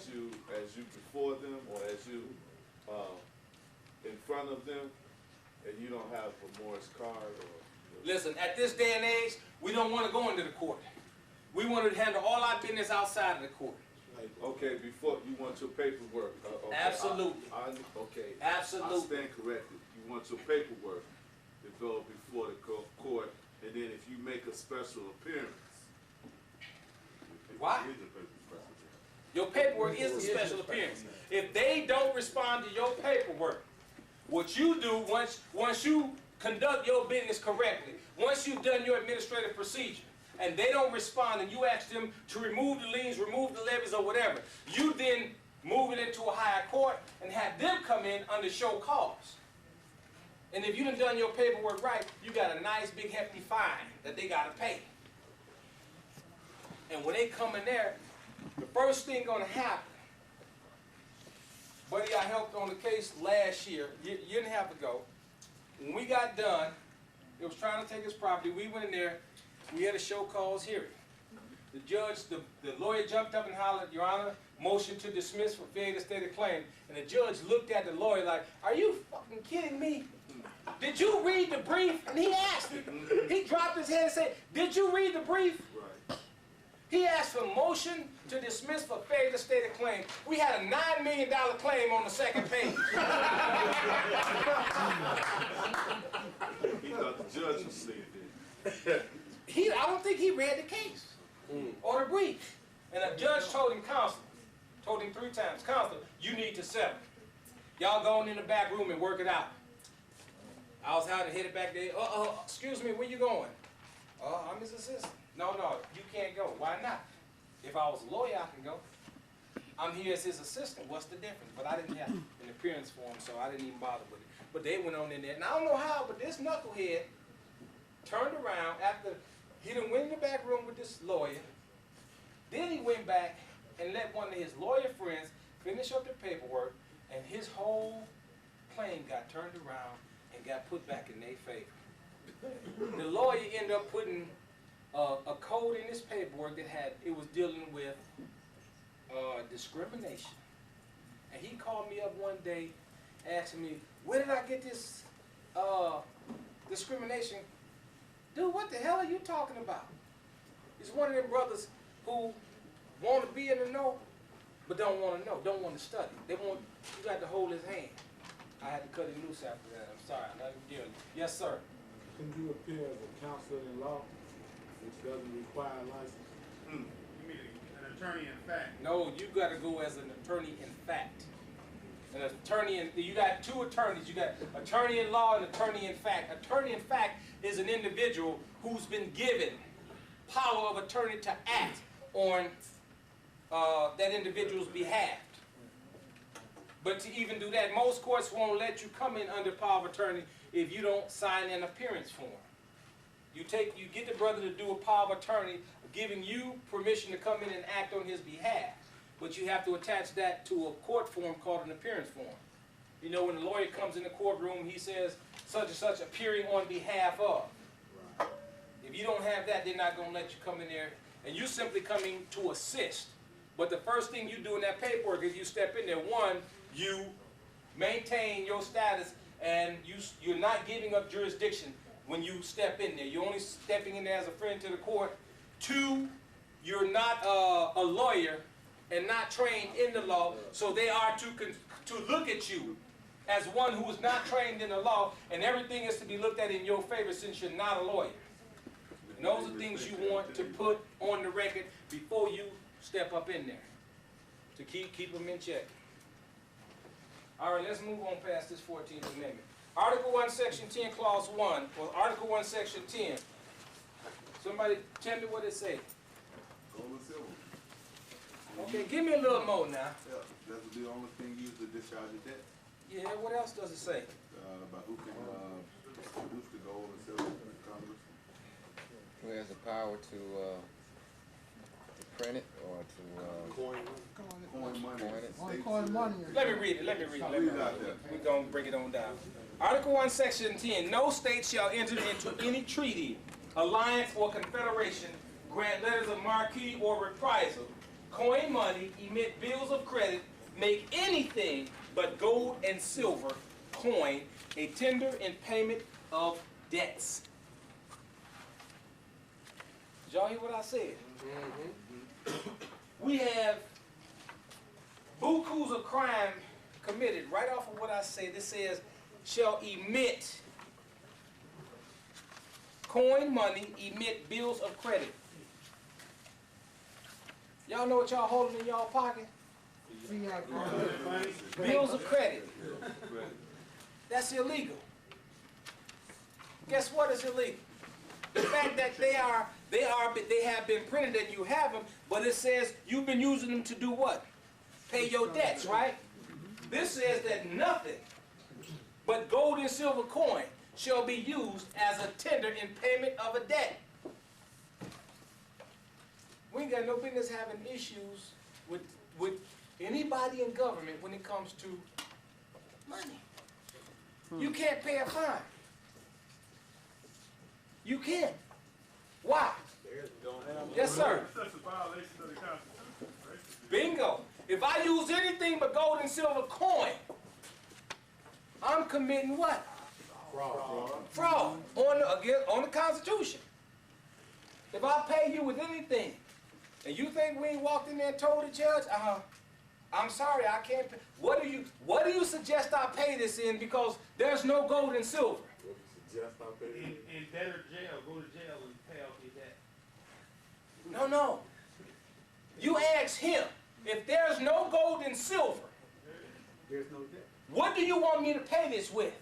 as you before them or as you in front of them, and you don't have a Morris card or. Listen, at this day and age, we don't want to go into the court. We want to handle all our business outside of the court. Okay, before you want your paperwork. Okay, Absolutely. Okay. Absolutely. I stand corrected. You want your paperwork to go before the court, and then if you make a special appearance. Why? Your paperwork is a special appearance. If they don't respond to your paperwork, what you do once you conduct your business correctly, once you've done your administrative procedure, and they don't respond, and you ask them to remove the liens, remove the levies, or whatever, you then move it into a higher court and have them come in under show cause. And if you done your paperwork right, you got a nice big hefty fine that they got to pay. And when they come in there, the first thing going to happen, buddy, I helped on the case last year, year and a half ago. When we got done, it was trying to take his property. We went in there. We had a show cause hearing. The judge, the lawyer jumped up and hollered, "Your Honor, motion to dismiss for failure to state a claim." And the judge looked at the lawyer like, "Are you fucking kidding me? Did you read the brief?" And he asked him. He dropped his head and said, "Did you read the brief?" Right. He asked for motion to dismiss for failure to state a claim. We had a $9 million claim on the second page. He thought the judge was saying that. I don't think he read the case or the brief. And the judge told him, "Counselor," told him 3 times, "Counselor, you need to settle. Y'all go in the back room and work it out." I was out and headed back there. Excuse me, where you going? I'm his assistant. No, you can't go. Why not? If I was a lawyer, I can go. I'm here as his assistant. What's the difference? But I didn't have an appearance form, so I didn't even bother with it. But they went on in there. And I don't know how, but this knucklehead turned around after he done went in the back room with this lawyer. Then he went back and let one of his lawyer friends finish up the paperwork, and his whole claim got turned around and got put back in their favor. The lawyer ended up putting a code in his paperwork that was dealing with discrimination. And he called me up one day asking me, "Where did I get this discrimination?" Dude, what the hell are you talking about? He's one of them brothers who want to be in the know, but don't want to know, don't want to study. You got to hold his hand. I had to cut him loose after that. I'm sorry, I'm not even dealing. Yes, sir. Can you appear as a counselor in law, which doesn't require a license? You mean an attorney in fact? No, you got to go as an attorney in fact. You got 2 attorneys. You got attorney in law and attorney in fact. Attorney in fact is an individual who's been given power of attorney to act on that individual's behalf. But to even do that, most courts won't let you come in under power of attorney if you don't sign an appearance form. You get the brother to do a power of attorney, giving you permission to come in and act on his behalf. But you have to attach that to a court form called an appearance form. You know, when the lawyer comes in the courtroom, he says, "Such and such appearing on behalf of." Right. If you don't have that, they're not going to let you come in there. And you simply coming to assist. But the first thing you do in that paperwork is you step in there. 1, you maintain your status, and you're not giving up jurisdiction when you step in there. You're only stepping in there as a friend to the court. 2, you're not a lawyer and not trained in the law, so they are to look at you as one who is not trained in the law, and everything is to be looked at in your favor since you're not a lawyer. And those are things you want to put on the record before you step up in there to keep them in check. All right, let's move on past this 14th Amendment. Article 1, Section 10, Clause 1, or Article 1, Section 10. Somebody tell me what it say. Gold and silver. Okay, give me a little more now. Yeah, that's the only thing used to discharge your debt. Yeah, what else does it say? About who can produce the gold and silver to Congress. Who has the power to print it or to Coin. Coin money. Coin money. Let me read it. We're going to bring it on down. Article 1, Section 10. No state shall enter into any treaty, alliance, or confederation, grant letters of marque or reprisal, coin money, emit bills of credit, make anything but gold and silver coin a tender in payment of debts. Did y'all hear what I said? We have bukus of crime committed right off of what I said. This says, shall emit coin money, emit bills of credit. Y'all know what y'all holding in y'all pocket? Bills of credit. That's illegal. Guess what is illegal? The fact that they have been printed and you have them, but it says you've been using them to do what? Pay your debts, right? This says that nothing but gold and silver coin shall be used as a tender in payment of a debt. We ain't got no business having issues with anybody in government when it comes to money. You can't pay a fine. You can't. Why? Yes, sir. That's a violation of the Constitution. Bingo. If I use anything but gold and silver coin, I'm committing what? Fraud on the Constitution. If I pay you with anything, and you think we ain't walked in there and told the judge, I'm sorry, I can't pay. What do you suggest I pay this in, because there's no gold and silver? In debtor jail, go to jail and pay off your debt. No. You ask him, if there's no gold and silver, There's no debt. what do you want me to pay this with?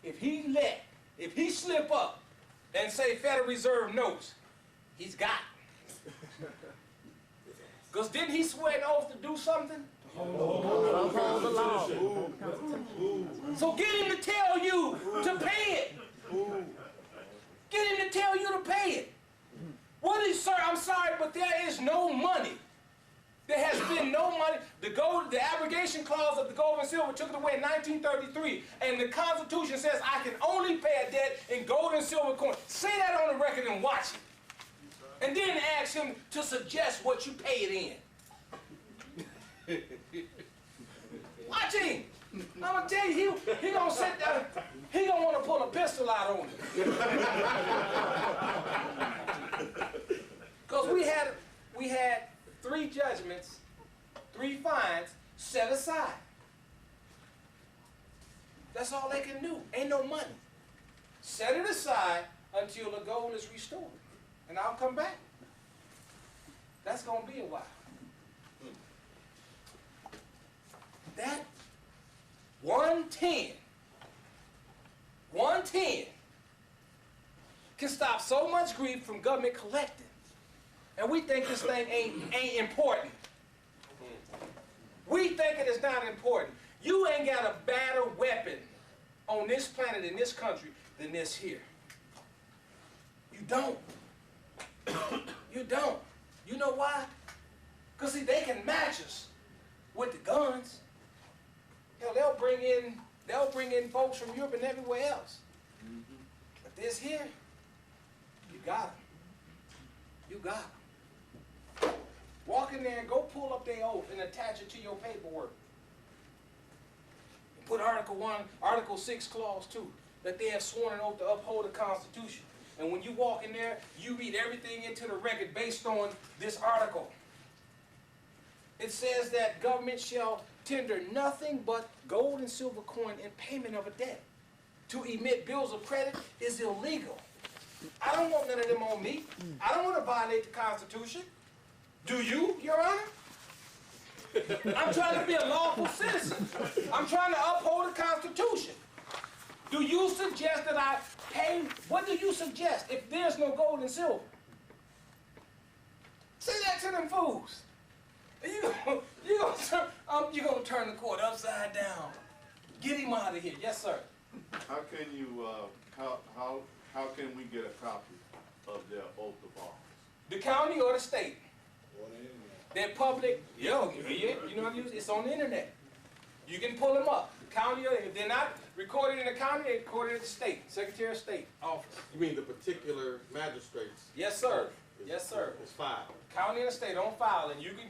If he slip up and say Federal Reserve notes, he's got it. Because didn't he swear an oath to do something? So get him to tell you to pay it. Get him to tell you to pay it. What is, sir, I'm sorry, but there is no money. There has been no money. The abrogation clause of the gold and silver took it away in 1933, and the Constitution says I can only pay a debt in gold and silver coin. Say that on the record and watch it. And then ask him to suggest what you pay it in. Watch him. I'm gonna tell you, he gonna sit down. He gonna want to pull a pistol out on you. Because we had 3 judgments, 3 fines set aside. That's all they can do. Ain't no money. Set it aside until the gold is restored, and I'll come back. That's gonna be a while. That 110 can stop so much grief from government collecting. And we think this thing ain't important. We think it is not important. You ain't got a better weapon on this planet, in this country, than this here. You don't. You don't. You know why? Because see, they can match us with the guns. Hell, they'll bring in folks from Europe and everywhere else. But this here, you got them. You got them. Walk in there and go pull up their oath and attach it to your paperwork. And put Article 1, Article 6, Clause 2, that they have sworn an oath to uphold the Constitution. And when you walk in there, you read everything into the record based on this article. It says that government shall tender nothing but gold and silver coin in payment of a debt. To emit bills of credit is illegal. I don't want none of them on me. I don't want to violate the Constitution. Do you, Your Honor? I'm trying to be a lawful citizen. I'm trying to uphold the Constitution. Do you suggest that I pay? What do you suggest if there's no gold and silver? Say that to them fools. You're gonna turn the court upside down. Get him out of here. Yes, sir. How can you, how can we get a copy of their oath of office? The county or the state? They're public. You know how to use it? It's on the internet. You can pull them up. The county, if they're not recorded in the county, they're recorded at the state, Secretary of State office. You mean the particular magistrates? Yes, sir. It's- Yes, sir. It's filed. County and the state on file, and you can